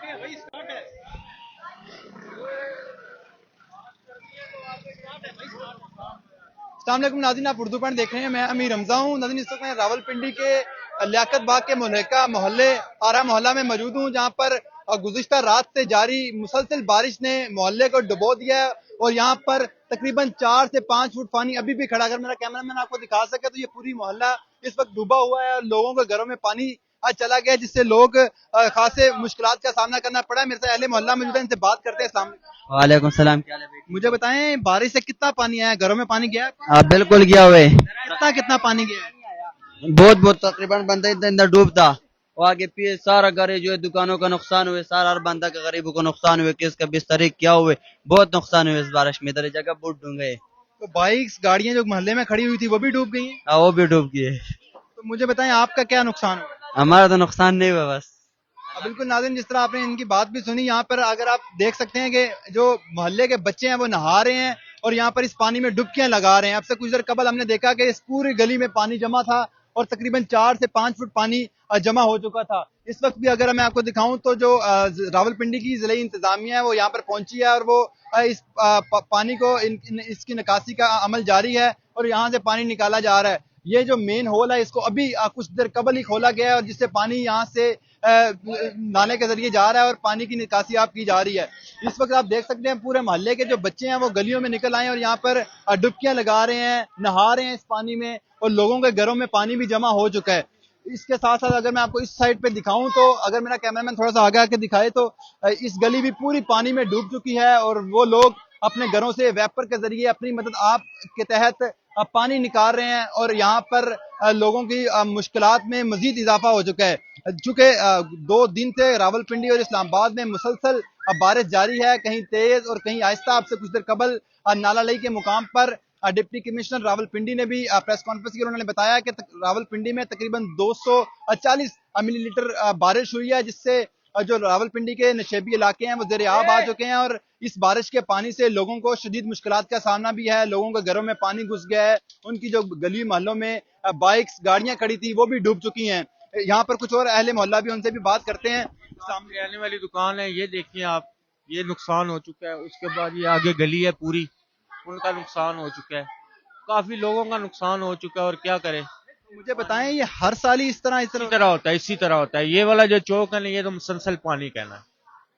السلام علیکم ناظرین، آپ اردو پوائنٹ دیکھ رہے ہیں. میں امیر رمضان ہوں. ناظرین، اس وقت میں راولپنڈی کے لیاقت باغ کے ملحقہ محلے آرا محلہ میں موجود ہوں، جہاں پر گزشتہ رات سے جاری مسلسل بارش نے محلے کو ڈبو دیا ہے اور یہاں پر تقریباً 4 سے 5 فٹ پانی ابھی بھی کھڑا. اگر میرا کیمرہ مین آپ کو دکھا سکے تو یہ پوری محلہ اس وقت ڈوبا ہوا ہے اور لوگوں کے گھروں میں پانی چلا گیا، جس سے لوگ خاصے مشکلات کا سامنا کرنا پڑا ہے. میرے سے اہل محلہ موجود ہے، ان سے بات کرتے ہیں. السلام علیکم. وعلیکم السلام. کیا حال ہے بھائی؟ مجھے بتائیں، بارش سے کتنا پانی آیا ہے؟ گھروں میں پانی گیا ہے؟ ہاں بالکل گیا ہوئے. کتنا پانی گیا ہے؟ بہت تقریباً بندہ اندر ڈوبتا. وہ آگے پیے سارا گھر جو ہے دکانوں کا نقصان ہوئے، سارا ہر بندہ کا غریبوں کو نقصان ہوئے، کس کا بستر کیا ہوئے، بہت نقصان ہوئے اس بارش میں. ادھر جگہ بہت ڈونگے. تو بائکس گاڑیاں جو محلے میں کھڑی ہوئی تھی وہ بھی ڈوب گئی ہیں. ہاں وہ بھی ڈوب گئے. تو مجھے بتائیں آپ کا کیا نقصان ہوا؟ ہمارا تو نقصان نہیں ہوا بس. بالکل ناظرین، جس طرح آپ نے ان کی بات بھی سنی، یہاں پر اگر آپ دیکھ سکتے ہیں کہ جو محلے کے بچے ہیں وہ نہا رہے ہیں اور یہاں پر اس پانی میں ڈبکیاں لگا رہے ہیں. اب سے کچھ دیر قبل ہم نے دیکھا کہ اس پوری گلی میں پانی جمع تھا اور تقریباً 4 سے 5 فٹ پانی جمع ہو چکا تھا. اس وقت بھی اگر میں آپ کو دکھاؤں تو جو راولپنڈی کی ضلعی انتظامیہ ہے وہ یہاں پر پہنچی ہے اور وہ اس پانی کو اس کی نکاسی کا عمل جاری ہے اور یہاں سے پانی نکالا جا رہا ہے. یہ جو مین ہول ہے اس کو ابھی کچھ دیر قبل ہی کھولا گیا ہے اور جس سے پانی یہاں سے نالے کے ذریعے جا رہا ہے اور پانی کی نکاسی آپ کی جا رہی ہے. اس وقت آپ دیکھ سکتے ہیں پورے محلے کے جو بچے ہیں وہ گلیوں میں نکل آئے ہیں اور یہاں پر ڈبکیاں لگا رہے ہیں، نہا رہے ہیں اس پانی میں اور لوگوں کے گھروں میں پانی بھی جمع ہو چکا ہے. اس کے ساتھ ساتھ اگر میں آپ کو اس سائڈ پہ دکھاؤں تو اگر میرا کیمرہ مین تھوڑا سا آگے آ کے دکھائے تو اس گلی بھی پوری پانی میں ڈوب چکی ہے اور وہ لوگ اپنے گھروں سے ویپر کے ذریعے اپنی مدد آپ کے تحت پانی نکال رہے ہیں اور یہاں پر لوگوں کی مشکلات میں مزید اضافہ ہو چکا ہے. چونکہ 2 دن سے راولپنڈی اور اسلام آباد میں مسلسل بارش جاری ہے، کہیں تیز اور کہیں آہستہ. آپ سے کچھ دیر قبل نالا لئی کے مقام پر ڈپٹی کمشنر راولپنڈی نے بھی پریس کانفرنس کی، انہوں نے بتایا کہ راولپنڈی میں تقریباً 240 ملی لیٹر بارش ہوئی ہے، جس سے جو راولپنڈی کے نشیبی علاقے ہیں وہ زیر آب آ چکے ہیں اور اس بارش کے پانی سے لوگوں کو شدید مشکلات کا سامنا بھی ہے. لوگوں کے گھروں میں پانی گھس گیا ہے، ان کی جو گلی محلوں میں بائکس گاڑیاں کھڑی تھی وہ بھی ڈوب چکی ہیں. یہاں پر کچھ اور اہل محلہ بھی، ان سے بھی بات کرتے ہیں. رہنے والی دکان ہے، یہ دیکھیں آپ، یہ نقصان ہو چکا ہے. اس کے بعد یہ آگے گلی ہے پوری، ان کا نقصان ہو چکا ہے. کافی لوگوں کا نقصان ہو چکا ہے اور کیا کرے. مجھے بتائیں، یہ ہر سال ہی اس طرح اسی طرح ہوتا ہے. یہ والا جو چوک ہے نا، یہ تو مسلسل پانی کہنا ہے.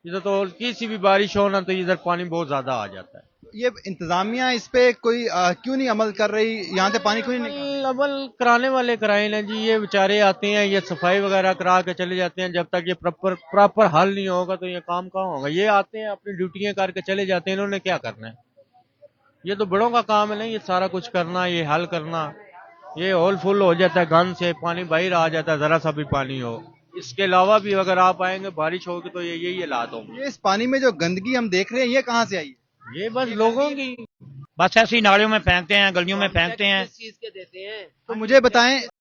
ادھر تو کسی بھی بارش ہو نا تو ادھر پانی بہت زیادہ آ جاتا ہے. یہ انتظامیہ اس پہ کوئی کیوں نہیں عمل کر رہی؟ یہاں سے پانی کیوں نہیں نکال؟ عمل کرانے والے کرائے نا جی، یہ بیچارے آتے ہیں، یہ صفائی وغیرہ کرا کے چلے جاتے ہیں. جب تک یہ پراپر حل نہیں ہوگا تو یہ کام کہاں ہوگا. یہ آتے ہیں اپنی ڈیوٹیاں کر کے چلے جاتے ہیں، انہوں نے کیا کرنا ہے. یہ تو بڑوں کا کام ہے نا، یہ سارا کچھ کرنا، یہ حل کرنا. یہ ہول فل ہو جاتا ہے گند سے، پانی باہر آ جاتا ہے ذرا سا بھی پانی ہو. اس کے علاوہ بھی اگر آپ آئیں گے بارش ہوگی تو یہی حالات ہوں گے. یہ اس پانی میں جو گندگی ہم دیکھ رہے ہیں یہ کہاں سے آئی ہے؟ یہ بس لوگوں کی بس ایسی نالیوں میں پھینکتے ہیں، گلیوں میں پھینکتے ہیں. تو مجھے بتائیں